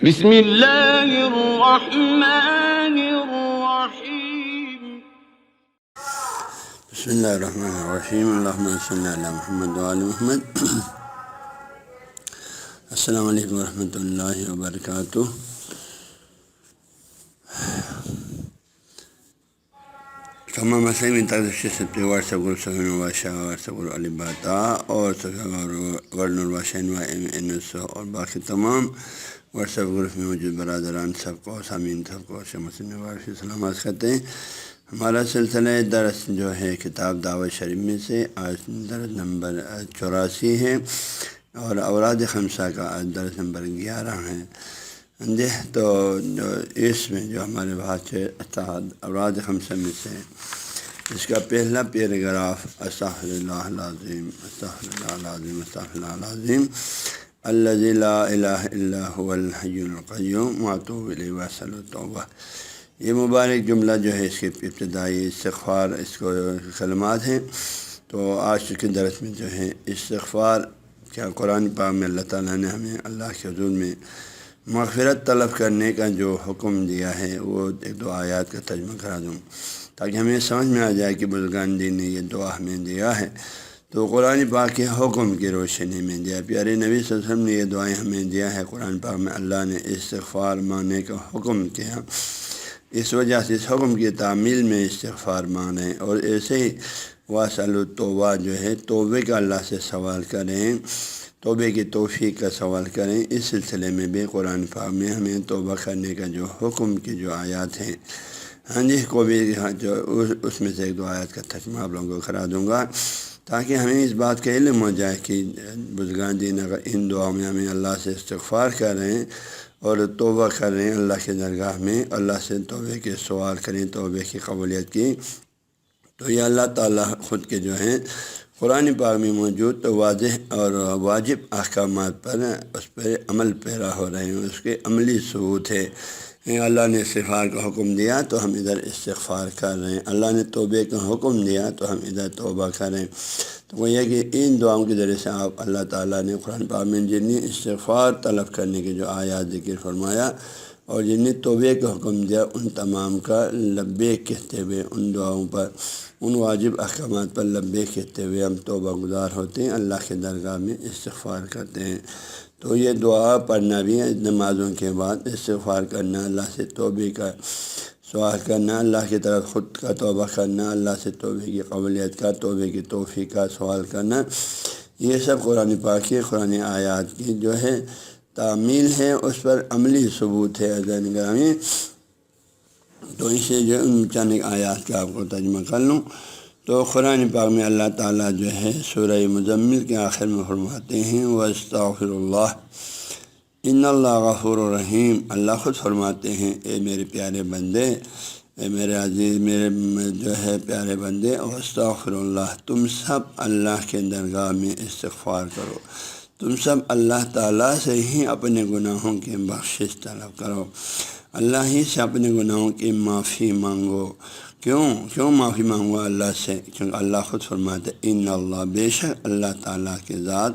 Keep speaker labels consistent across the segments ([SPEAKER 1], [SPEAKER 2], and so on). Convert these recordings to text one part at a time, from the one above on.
[SPEAKER 1] بسم اللہ الرحمن الرحیم۔
[SPEAKER 2] بسم اللہ الرحمن الرحیم۔ اللہم صلی علی محمد وعلی محمد۔ السلام علیکم ورحمۃ اللہ وبرکاتہ۔ تمام مسئلے میں واٹسپ گروپ صفحہ واشا واٹسپ گروپ علی باتا اور ورن الواشین اور باقی تمام واٹسپ گروپ میں موجود برادران سب کو سامعین سب کو مسلم وارث سلامت کرتے ہیں۔ ہمارا سلسلہ درس جو ہے کتاب دعوت شریف میں سے آج درس نمبر 84 ہے اور اوراد خمسہ کا آج درس نمبر 11 ہے۔ تو اس میں جو ہمارے پاس اوراد خمسہ میں سے اس کا پہلا پیراگراف استغفر اللہ العظیم استغفر اللہ العظیم استغفر اللہ العظیم الذی لا الہ الا هو الحی القیوم واتوب الیہ واسأل التوبہ۔ یہ مبارک جملہ جو ہے اس کے ابتدائی استغفار اس کو کلمات ہیں۔ تو آج کے درس میں جو ہے استغفار کیا قرآن پاک میں اللہ تعالیٰ نے ہمیں اللہ کے حضور میں مغفرت طلب کرنے کا جو حکم دیا ہے وہ ایک دو آیات کا ترجمہ کرا دوں تاکہ ہمیں سمجھ میں آ جائے کہ بزرگان دین نے یہ دعا ہمیں دیا ہے۔ تو قرآن پاک کے حکم کی روشنی میں دیا، پیارے نبی صلی اللہ علیہ وسلم نے یہ دعائیں ہمیں دیا ہے۔ قرآن پاک میں اللہ نے استغفار مانگنے کا حکم کیا، اس وجہ سے اس حکم کی تعمیل میں استغفار مانیں اور ایسے ہی واسأل التوبہ جو ہے توبے کا اللہ سے سوال کریں، توبے کی توفیق کا سوال کریں۔ اس سلسلے میں بھی قرآن پاک میں ہمیں توبہ کرنے کا جو حکم کی جو آیات ہیں کو بھی جو اس میں سے ایک دو آیات کا ترجمہ آپ لوگوں کو کرا دوں گا تاکہ ہمیں اس بات کا علم ہو جائے کہ بزرگان دین اگر ان دعاؤں میں ہمیں اللہ سے استغفار کر رہے ہیں اور توبہ کر رہے ہیں اللہ کے درگاہ میں، اللہ سے توبے کے سوال کریں، توبے کی قبولیت کی، تو یہ اللہ تعالیٰ خود کے جو ہیں قرآن پاک میں موجود تو واضح اور واجب احکامات پر اس پر عمل پیرا ہو رہے ہیں، اس کے عملی ثبوت ہے۔ اللہ نے استغفار کا حکم دیا تو ہم ادھر استغفار کر رہے ہیں، اللہ نے توبے کا حکم دیا تو ہم ادھر توبہ کریں۔ تو وہ یہ کہ ان دعاؤں کے ذریعے سے آپ اللہ تعالیٰ نے قرآن پاک میں جتنی استغفار طلب کرنے کے جو آیات ذکر فرمایا اور جنہیں توبے کا حکم دیا ان تمام کا لبیک کہتے ہوئے ان دعاؤں پر، ان واجب احکامات پر لبیک کہتے ہوئے ہم توبہ گزار ہوتے ہیں، اللہ کے درگاہ میں استغفار کرتے ہیں۔ تو یہ دعا پڑھنا بھی ہے، نمازوں کے بعد استغفار کرنا، اللہ سے توبے کا سوال کرنا، اللہ کی طرف خود کا توبہ کرنا، اللہ سے توبے کی قبولیت کا، توبے کی توفیق کا سوال کرنا، یہ سب قرآن پاک کی قرآن آیات کی جو ہے تعمیل ہے، اس پر عملی ثبوت ہے عزیزان گرامی۔ تو اسے جو چند آیات کا آپ کو ترجمہ کر لوں تو قرآن پاک میں اللہ تعالیٰ جو ہے سورہ مزمل کے آخر میں فرماتے ہیں وَاسْتَغْفِرُ اللَّهَ إِنَّ اللَّهَ غَفُورٌ رَحِيمٌ۔ اللہ خود فرماتے ہیں اے میرے پیارے بندے، اے میرے عزیز، میرے جو ہے پیارے بندے، وَاسْتَغْفِرُ اللَّهَ، تم سب اللہ کے درگاہ میں استغفار کرو، تم سب اللہ تعالیٰ سے ہی اپنے گناہوں کی بخشش طلب کرو، اللہ ہی سے اپنے گناہوں کی معافی مانگو۔ کیوں معافی مانگو اللہ سے؟ کیونکہ اللہ خود فرماتے ان اللہ، بے شک اللہ تعالیٰ کے ذات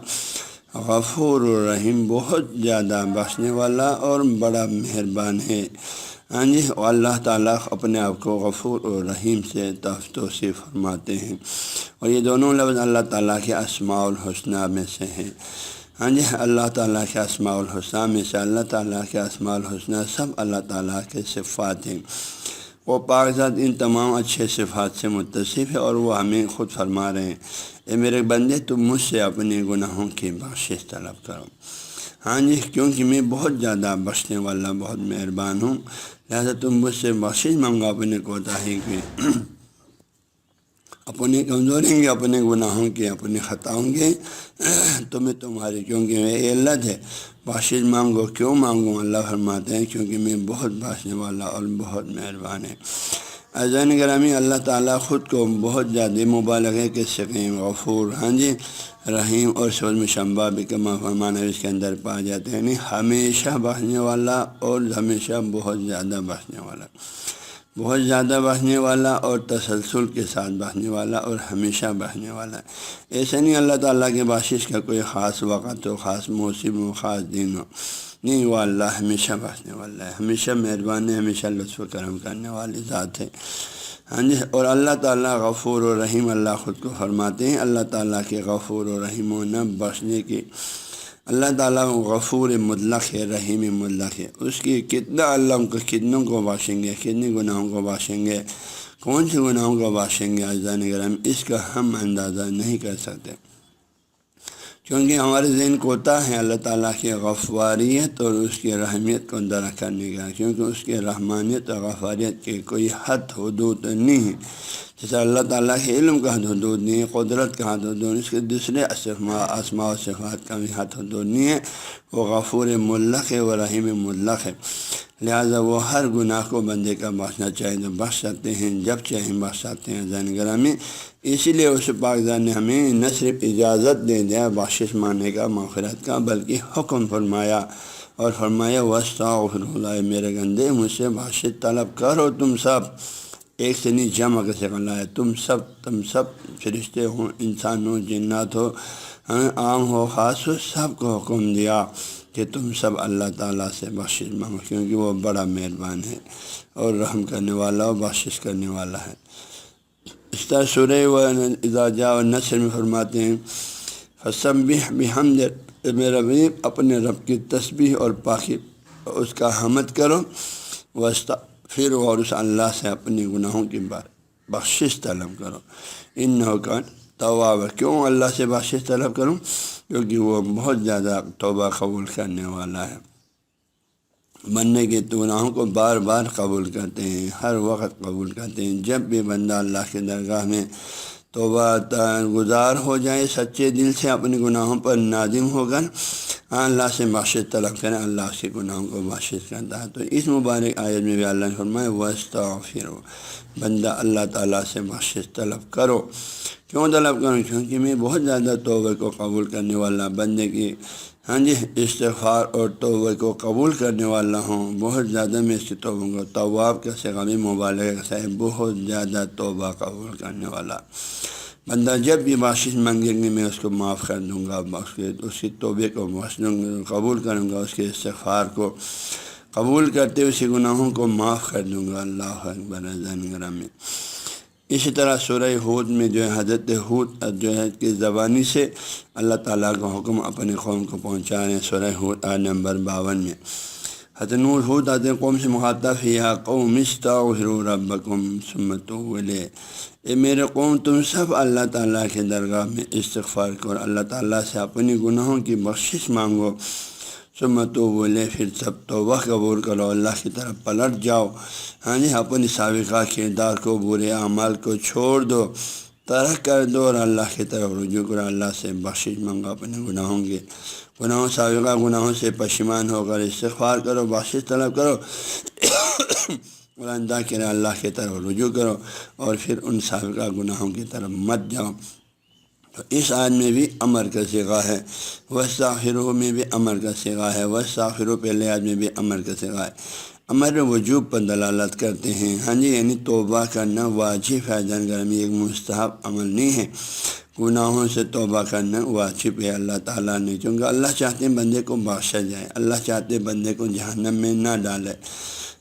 [SPEAKER 2] غفور الرحیم، بہت زیادہ بخشنے والا اور بڑا مہربان ہے۔ ہاں جی، اللہ تعالیٰ اپنے آپ کو غفور اور رحیم سے توصیف فرماتے ہیں اور یہ دونوں لفظ اللہ تعالیٰ کے اسماء الحسنہ میں سے ہیں۔ ہاں جی، اللہ تعالیٰ کے اسماء الحسنہ میں سے اللہ تعالیٰ کے اسماء الحسنہ سب اللہ تعالیٰ کے صفات ہیں، وہ پاک ذات ان تمام اچھے صفات سے متصف ہے اور وہ ہمیں خود فرما رہے ہیں اے میرے بندے تم مجھ سے اپنے گناہوں کی بخشش طلب کرو۔ ہاں جی، کیونکہ میں بہت زیادہ بخشنے والا بہت مہربان ہوں، لہذا تم مجھ سے بخشش مانگو اپنے کوتاہی کی، اپنی کمزوری کی، اپنے گناہوں کی، اپنے خطاؤں کی، تمہیں تمہاری کیونکہ یہ علت ہے بخشش مانگو۔ کیوں مانگوں؟ اللہ فرماتے ہیں کیونکہ میں بہت بخشنے والا اور بہت مہربان ہے۔ عزیزان گرامی، اللہ تعالیٰ خود کو بہت زیادہ مبالغے کے سقیم غفور، ہاں جی، رحیم اور سعود مشبہ بھی کما فرمانا اس کے اندر پا جاتے ہیں، یعنی ہمیشہ بخشنے والا اور ہمیشہ بہت زیادہ بخشنے والا، بہت زیادہ بخشنے والا اور تسلسل کے ساتھ بخشنے والا اور ہمیشہ بخشنے والا۔ ایسا نہیں اللہ تعالیٰ کے بخشش کا کوئی خاص وقت ہو، خاص موسم ہو، خاص دن ہو، نہیں، وہ اللہ ہمیشہ بخشنے والا ہے، ہمیشہ مہربان ہے، ہمیشہ لطف و کرم کرنے والی ذات ہے۔ ہاں جی، اور اللہ تعالیٰ غفور و رحیم، اللہ خود کو فرماتے ہیں اللہ تعالیٰ کے غفور و رحیم و نہ بخشنے کی۔ اللہ تعالیٰ غفور مطلق ہے، رحیم مطلق ہے، اس کی کتنا اللہ کو کتنوں کو بخشیں گے، کتنے گناہوں کو بخشیں گے، کون سے گناہوں کو بخشیں گے عزیزان گرامی، اس کا ہم اندازہ نہیں کر سکتے، کیونکہ ہمارے ذہن کوتا ہے اللہ تعالیٰ کی غفاریت اور اس کی رحمیت کو درک کرنے کا، کیونکہ اس کی رحمانیت اور غفاریت کے کوئی حد حدود نہیں ہے۔ جیسے اللہ تعالیٰ کے علم کا حد حدود نہیں ہے، قدرت کا حد حدود، اس کے دوسرے اسماء و صفات کا بھی حد حدود نہیں ہے۔ وہ غفور مطلق ہے، وہ رحیم مطلق ہے، لہٰذا وہ ہر گناہ کو بندے کا بخشنا چاہیے تو بخش سکتے ہیں، جب چاہیں بخش سکتے ہیں عزیزان گرامی۔ اسی لیے اس پاک ذات نے ہمیں نہ صرف اجازت دے دیا بخشش ماننے کا، مغفرت کا، بلکہ حکم فرمایا اور فرمایا واستغفر اللہ، میرے گندے مجھ سے بخشش طلب کرو تم سب، ایک سے نہیں جمع کا شکل ہے، تم سب فرشتے ہوں، انسان ہو، جنات ہو، عام ہو، خاص ہو، سب کو حکم دیا کہ تم سب اللہ تعالیٰ سے بخشش مانگو، کیونکہ وہ بڑا مہربان ہے اور رحم کرنے والا اور بخشش کرنے والا ہے۔ اس طرح سورہ و اذا جاء النصر میں فرماتے ہیں فسبح بحمد، میرے رب اپنے رب کی تسبیح اور پاکی اس کا حمد کرو، پھر اور اس اللہ سے اپنے گناہوں کی بخشش طلب کرو، انہ کان تواب، کیوں اللہ سے بخشش طلب کروں؟ کیونکہ وہ بہت زیادہ توبہ قبول کرنے والا ہے، بندے کے گناہوں کو بار بار قبول کرتے ہیں، ہر وقت قبول کرتے ہیں۔ جب بھی بندہ اللہ کے درگاہ میں توبہ گزار ہو جائے، سچے دل سے اپنے گناہوں پر نادم ہو کر اللہ سے بخشش طلب کریں، اللہ اس کے گناہوں کو بخشش کرتا ہے۔ تو اس مبارک آیت میں بھی اللہ نے فرمایا واستغفروا، بندہ اللہ تعالیٰ سے بخشش طلب کرو۔ کیوں طلب کروں؟ کیونکہ میں بہت زیادہ توبہ کو قبول کرنے والا، بندے کی استغفار اور توبہ کو قبول کرنے والا ہوں، بہت زیادہ میں اس کی توبہ کو، تواب کا صیغہ بھی مبالغہ کا ہے، بہت زیادہ توبہ قبول کرنے والا بندہ جب بھی بخشش مانگے گی میں اس کو معاف کر دوں گا، اس کی توبے کو بخش دوں گا، قبول کروں گا، اس کے استغفار کو قبول کرتے ہوئے اسی گناہوں کو معاف کر دوں گا۔ اللہ اکبر عزیزان گرامی۔ اسی طرح سورہ ہود میں جو ہے حضرت ہود جو ہے کہ زبانی سے اللہ تعالیٰ کا حکم اپنے قوم کو پہنچا رہے ہیں، سورہ ہود آیت نمبر 52 میں حضرت ہود حضرت قوم سے مخاطب ہے، یا قوم استغفروا ربکم ثم توبوا الیہ، اے میرے قوم تم سب اللہ تعالیٰ کے درگاہ میں استغفار کرو، اللہ تعالیٰ سے اپنی گناہوں کی بخشش مانگو، ثم توبوا الیہ، پھر سب توبہ قبول کرو، اللہ کی طرف پلٹ جاؤ، اپنی سابقہ کردار کو، برے اعمال کو چھوڑ دو، ترک کر دو اور اللہ کی طرف رجوع کرو، اللہ سے بخشش مانگو، اپنے گناہوں سابقہ گناہوں سے پشیمان ہو کر استغفار کرو، بخشش طلب کرو اور اندہ کرے اللہ کی طرف رجوع کرو، اور پھر ان سابقہ گناہوں کی طرف مت جاؤ۔ تو اس آیت میں بھی امر کا صیغہ ہے، واستغفروا میں بھی امر کا صیغہ ہے، واستغفروا پہلے آیت میں بھی امر کا صیغہ ہے، امر وجوب پر دلالت کرتے ہیں۔ یعنی توبہ کرنا واجب ہے، گرامی، ایک مستحب عمل نہیں ہے، گناہوں سے توبہ کرنا واجب ہے اللہ تعالیٰ نے، کیونکہ اللہ چاہتے ہیں بندے کو بخشا جائے، اللہ چاہتے ہیں بندے کو جہنم میں نہ ڈالے،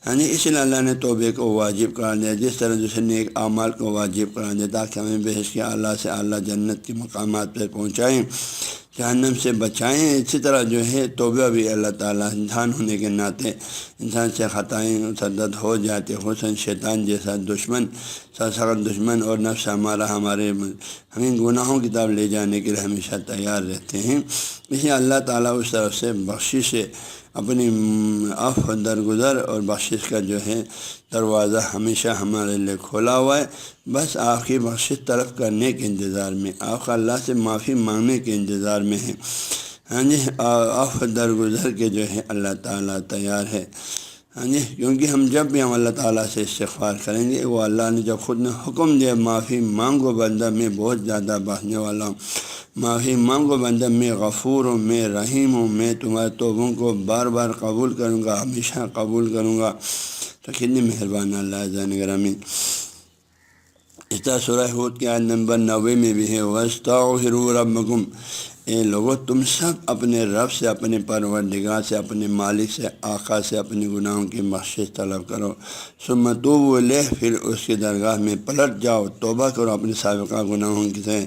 [SPEAKER 2] اس لیے اللہ نے توبے کو واجب قرار دیا، جس طرح دوسرے نیک اعمال کو واجب قرار دیا تاکہ ہمیں بحث کے اعلیٰ سے اعلیٰ جنت کے مقامات پر پہنچائیں، جہنم سے بچائیں۔ اسی طرح جو ہے توبہ بھی اللہ تعالیٰ انسان ہونے کے ناطے انسان سے خطائیں سرزد ہو جاتے، خصوصاً شیطان جیسا دشمن، سرسخت دشمن اور نفس ہمارے ہمیں گناہوں کی طرف لے جانے کے لیے ہمیشہ تیار رہتے ہیں۔ اس لیے اللہ تعالیٰ اس طرف سے بخشش سے اپنی عفو درگزر اور بخشش کا جو ہے دروازہ ہمیشہ ہمارے لیے کھولا ہوا ہے، بس آپ کی بخشش طلب کرنے کے انتظار میں، آپ اللہ سے معافی مانگنے کے انتظار میں ہے۔ عفو درگزر کے جو ہے اللہ تعالیٰ تیار ہے۔ کیونکہ جب بھی ہم اللہ تعالیٰ سے استغفار کریں گے، وہ اللہ نے جب خود نے حکم دیا معافی مانگو بندہ، میں بہت زیادہ بخشنے والا ہوں، معافی مانگو بندہ، میں غفور ہوں، میں رحیم ہوں، میں تمہارے توبوں کو بار بار قبول کروں گا، ہمیشہ قبول کروں گا۔ تو کتنی مہربان اللہ جان گرامی۔ اس طرح سورہ ہود کی آیت نمبر 90 میں بھی ہے وَاسْتَغْفِرُوا رَبَّكُمْ، اے لوگو تم سب اپنے رب سے، اپنے پروردگار سے، اپنے مالک سے، آقا سے اپنے گناہوں کی بخشش طلب کرو، ثم توبوا الیہ، پھر اس کی درگاہ میں پلٹ جاؤ، توبہ کرو اپنے سابقہ گناہوں کی سے،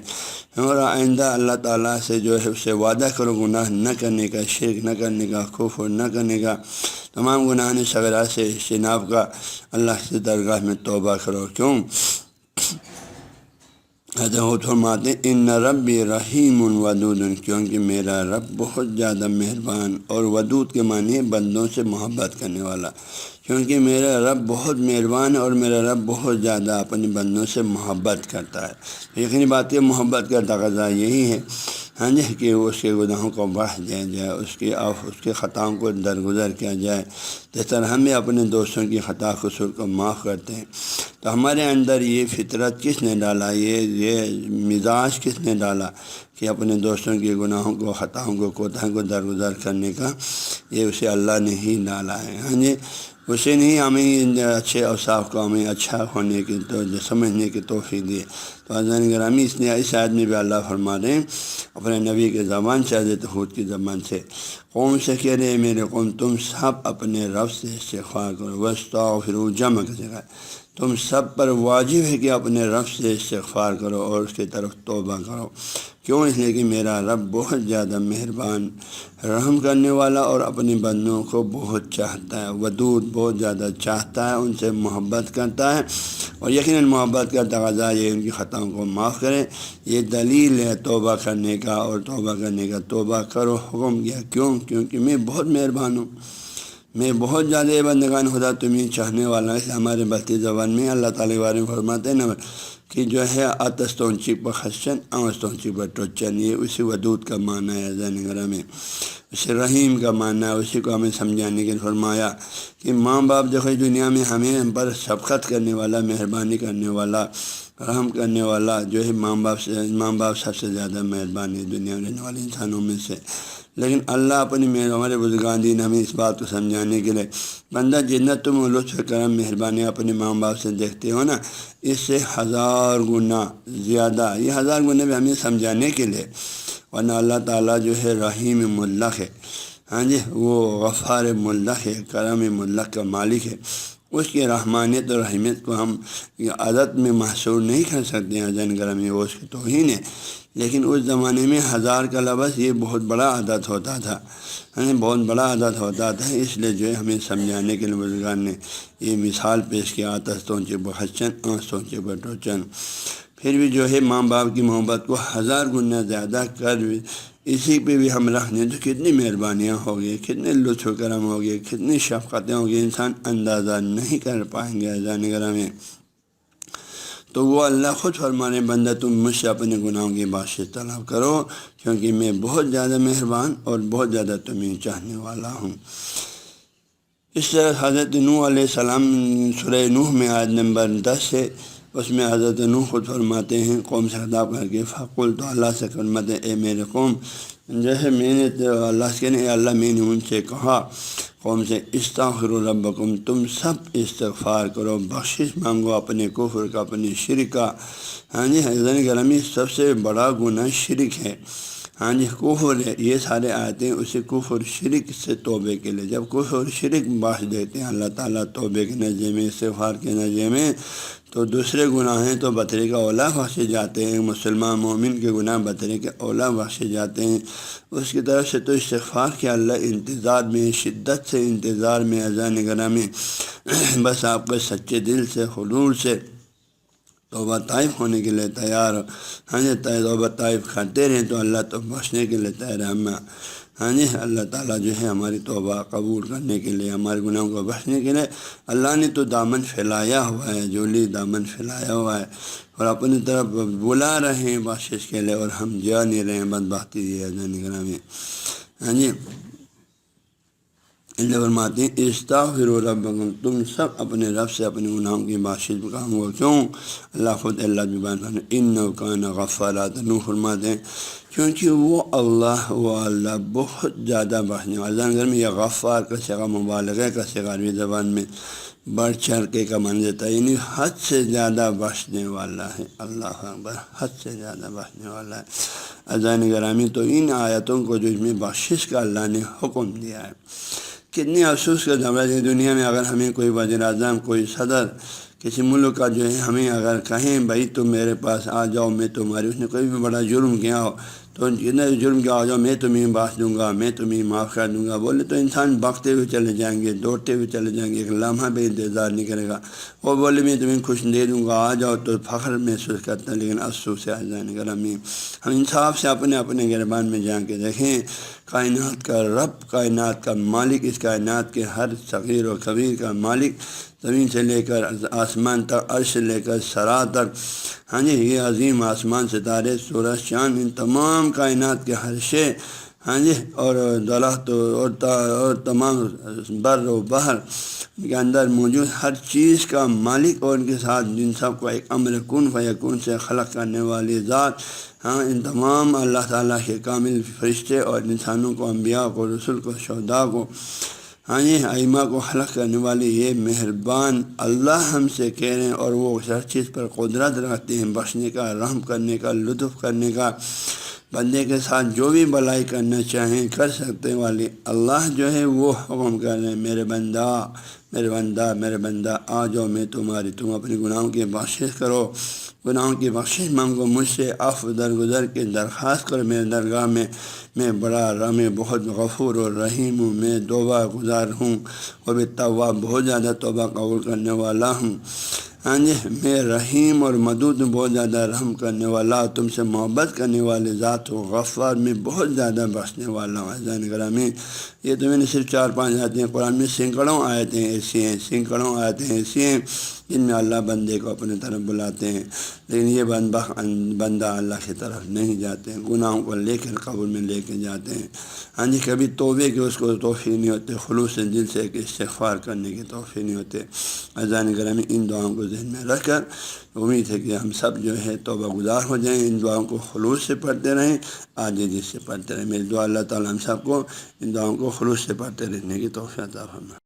[SPEAKER 2] اور آئندہ اللہ تعالیٰ سے جو ہے اس سے وعدہ کرو گناہ نہ کرنے کا، شرک نہ کرنے کا، کفر نہ کرنے کا، تمام گناہوں صغیرہ سے اجتناب کا، اللہ سے درگاہ میں توبہ کرو۔ کیوں؟ حضرت فرماتے ہیں ان ربی رحیم ودود، کیونکہ میرا رب بہت زیادہ مہربان، اور ودود کے معنی ہے بندوں سے محبت کرنے والا، کیونکہ میرا رب بہت مہربان ہے اور میرا رب بہت زیادہ اپنے بندوں سے محبت کرتا ہے۔ یقینی بات ہے محبت کا تقاضا یہی ہے ہاں جی کہ اس کے گناہوں کو بخش دیا جائے، اس کے خطاؤں کو درگزر کیا جائے، جس طرح ہم بھی اپنے دوستوں کی خطا قصور کو معاف کرتے ہیں۔ تو ہمارے اندر یہ فطرت کس نے ڈالا، یہ مزاج کس نے ڈالا کہ اپنے دوستوں کے گناہوں کو، خطاؤں کو، کوتاہیوں کو درگزر کرنے کا؟ یہ اسے اللہ نے ہی ڈالا ہے ہاں جی۔ اسے نہیں ہمیں ان اچھے اوصاف کو ہمیں اچھا ہونے کی تو سمجھنے کی توفیق دی۔ تو عزیزان گرامی، اس نے اس آیت میں بھی اللہ فرما رہے ہیں اپنے نبی کے زبان سے، حضرت ہود کی زبان سے، قوم سے کہہ رہے میرے قوم تم سب اپنے رب سے استغفار کرو، واستغفروا، جمع کا جگہ تم سب پر واجب ہے کہ اپنے رب سے استغفار کرو اور اس کی طرف توبہ کرو۔ کیوں؟ اس لیے کہ میرا رب بہت زیادہ مہربان، رحم کرنے والا، اور اپنے بندوں کو بہت چاہتا ہے، ودود، بہت زیادہ چاہتا ہے، ان سے محبت کرتا ہے، اور یقیناً محبت کا تقاضا یہ ان کی خطاؤں کو معاف کرے۔ یہ دلیل ہے توبہ کرنے کا، اور توبہ کرنے کا توبہ کرو حکم کیا۔ کیوں؟ کیونکہ میں بہت مہربان ہوں، میں بہت زیادہ بندگان خدا تمہیں چاہنے والا ہے۔ ہمارے بلتی زبان میں اللہ تعالیٰ کے بارے میں فرماتے ہیں نا کہ جو ہے آتستونچی پر خشن، آستونچی پر ٹوچن، یہ اسی ودود کا معنی ہے زینگرہ میں، اسے رحیم کا معنی ہے۔ اسی کو ہمیں سمجھانے کے لیے فرمایا کہ ماں باپ جو ہے دنیا میں ہمیں ہم پر شفقت کرنے والا، مہربانی کرنے والا، رحم کرنے والا جو ہے ماں باپ سب سے زیادہ مہربان ہے دنیا میں رہنے والے انسانوں میں سے۔ لیکن اللہ اپنی ہمارے بزرگان دین ہمیں اس بات کو سمجھانے کے لیے، بندہ جتنا تم لطف کرم مہربانی اپنے ماں باپ سے دیکھتے ہو نا، اس سے 1000 گنا زیادہ، یہ 1000 گنا بھی ہمیں سمجھانے کے لیے، ورنہ اللہ تعالیٰ جو ہے رحیم مطلق ہے ہاں جی، وہ غفار مطلق ہے، کرم مطلق کا مالک ہے۔ اس کی رحمانیت اور رحمیت کو ہم عدد میں محصور نہیں کر سکتے ہیں جن گرم میں، وہ اس کی توہین ہے۔ لیکن اس زمانے میں 1000 کا لفظ یہ بہت بڑا عدد ہوتا تھا، بہت بڑا عدد ہوتا تھا، اس لیے جو ہے ہمیں سمجھانے کے لیے بزرگان نے یہ مثال پیش کیا، آتستونچے بخچن، آستونچے بٹوچن۔ پھر بھی جو ہے ماں باپ کی محبت کو 1000 گنا زیادہ کر اسی پہ بھی ہم رکھنے تو کتنی مہربانیاں ہوگی، کتنے لطف و کرم ہوگی، کتنی شفقتیں ہوگی، انسان اندازہ نہیں کر پائیں گے اذان گراں میں۔ تو وہ اللہ خود فرمانے بندہ تم مجھ سے اپنے گناہوں کی بخشش طلب کرو، کیونکہ میں بہت زیادہ مہربان اور بہت زیادہ تمہیں چاہنے والا ہوں۔ اس طرح حضرت نوح علیہ السلام سورہ نوح میں آیت نمبر 10 ہے، اس میں حضرت نوح خود فرماتے ہیں قوم سے خطاب کر کے، فقل، تو اللہ سے فرماتے ہیں اے میرے قوم، جیسے میں نے اللہ سے اے اللہ میں نے ان سے کہا قوم سے، استغفروا ربکم، تم سب استغفار کرو، بخشش مانگو اپنے کفر کا، اپنے شرک کا۔ ہاں جی، حضرت گرامی سب سے بڑا گناہ شرک ہے، ہاں جی کفر ہے۔ یہ سارے آیتیں اسی کفر شرک سے توبے کے لیے، جب کفر شرک بخش دیتے ہیں اللہ تعالیٰ توبے کے نتیجے میں، استغفار کے نتیجے میں، تو دوسرے گناہ ہیں تو بطری کا اولا بخشے جاتے ہیں، مسلمان مومن کے گناہ بطری کے اولا بخشے جاتے ہیں۔ اس کی طرف سے تو استغفار کے اللہ انتظار میں، شدت سے انتظار میں، اذان گراں میں، بس آپ کو سچے دل سے، خلوص سے توبہ طائف ہونے کے لیے تیار ہو، ہاں جی، توبہ طائف کرتے رہیں تو اللہ تو بخشنے کے لیے تیار ہے۔ ہاں جی، اللہ تعالیٰ جو ہے ہماری توبہ قبول کرنے کے لیے، ہمارے گناہوں کو بخشنے کے لیے اللہ نے تو دامن پھیلایا ہوا ہے، جولی دامن پھیلایا ہوا ہے، اور اپنی طرف بلا رہے ہیں بخشش کے لیے، اور ہم جا نہیں رہے ہیں بدبختی ہے نگراں میں۔ ہاں جی، اللہ فرماتے ہیں استغفروا ربکم، تم سب اپنے رب سے اپنے گناہوں کی بخشش مانگو۔ کیوں؟ اللہ خود اللہ زبان فرماتے ہیں انہ کان غفارا، نوح فرماتے ہیں کیونکہ وہ اللہ بہت زیادہ بخشنے والا۔ اگر میں یہ غفار کا صیغہ مبالغہ کا صیغہ عربی زبان میں بڑھ چڑھ کے کا معنی دیتا ہے، یعنی حد سے زیادہ بخشنے والا ہے۔ اللہ اکبر، حد سے زیادہ بخشنے والا ہے۔ عزیزان گرامی، تو ان آیتوں کو جو اس میں بخشش کا اللہ نے حکم دیا ہے، کتنی افسوس کا جملہ ہے دنیا میں۔ اگر ہمیں کوئی وزیر اعظم، کوئی صدر کسی ملک کا جو ہے ہمیں اگر کہیں بھائی تم میرے پاس آ جاؤ، میں تمہاری، اس نے کوئی بھی بڑا جرم کیا ہو تو جتنا جرم کیا ہو جاؤ، میں تمہیں بخش دوں گا، میں تمہیں معاف کر دوں گا بولے تو انسان بھاگتے ہوئے چلے جائیں گے، دوڑتے ہوئے چلے جائیں گے، ایک لمحہ بھی انتظار نہیں کرے گا۔ وہ بولے میں تمہیں خوش دے دوں گا، آ جاؤ، تو فخر محسوس کرتا ہے۔ لیکن افسوس ہے عزیزان گرامی، ہم انصاف سے اپنے اپنے گربان میں جا کے دیکھیں، کائنات کا رب، کائنات کا مالک، اس کائنات کے ہر صغیر و کبیر کا مالک، زمین سے لے کر آسمان تک، عرش سے لے کر سرا تک، ہاں جی، یہ عظیم آسمان، ستارے، سورج، چاند، ان تمام کائنات کے ہر شے، ہاں جی، اور درخت اور تمام بر و بحر کے اندر موجود ہر چیز کا مالک، اور ان کے ساتھ جن سب کو ایک امر کن فیکون سے خلق کرنے والی ذات، ہاں، ان تمام اللہ تعالیٰ کے کامل فرشتے اور انسانوں کو، انبیاء کو، رسول کو، شہداء کو، ہاں جی، ائمہ کو خلق کرنے والی یہ مہربان اللہ ہم سے کہہ رہے ہیں، اور وہ ہر چیز پر قدرت رکھتے ہیں، بخشنے کا، رحم کرنے کا، لطف کرنے کا، بندے کے ساتھ جو بھی بلائی کرنا چاہیں کر سکتے والی اللہ جو ہے وہ حکم کر رہے ہیں، میرے بندہ، میرے بندہ، میرے بندہ آ جاؤ، میں تمہاری، تم اپنے گناہوں کی بخشش کرو، گناہوں کی بخشش مانگو، مجھ سے عفو درگزر کی درخواست کرو میرے درگاہ میں بڑا رحم، بہت غفور و رحیم ہوں، میں توبہ گزار ہوں، وہ بھی تواب، بہت زیادہ توبہ قبول کرنے والا ہوں، ہاں جی، میں رحیم اور مدود، بہت زیادہ رحم کرنے والا، تم سے محبت کرنے والے ذات ہوں، غفار، میں بہت زیادہ بخشنے والا ہوں۔ عزیزان گرامی، یہ تو میں نے صرف 4-5 آیتیں، قرآن میں سینکڑوں آیتیں ایسی ہیں، سینکڑوں آیتیں ایسی ہیں جن میں اللہ بندے کو اپنے طرف بلاتے ہیں، لیکن یہ بندہ اللہ کی طرف نہیں جاتے ہیں، گناہوں کو لے کر قبر میں لے کے جاتے ہیں، ہاں جی، کبھی توبے کے اس کو توفیق نہیں ہوتے، خلوص دل سے ایک استغفار کرنے کی توفیق نہیں ہوتے۔ عزیزان گرامی، ان دعاؤں کو ذہن میں رکھ کر امید ہے کہ ہم سب جو ہے توبہ گزار ہو جائیں، ان دعاؤں کو خلوص سے پڑھتے رہیں، عاجزی سے پڑھتے رہیں۔ میری دعا اللہ تعالیٰ ہم سب کو ان دعاؤں کو خلوص سے پڑھتے رہنے کی توفیق عطا فرمائے۔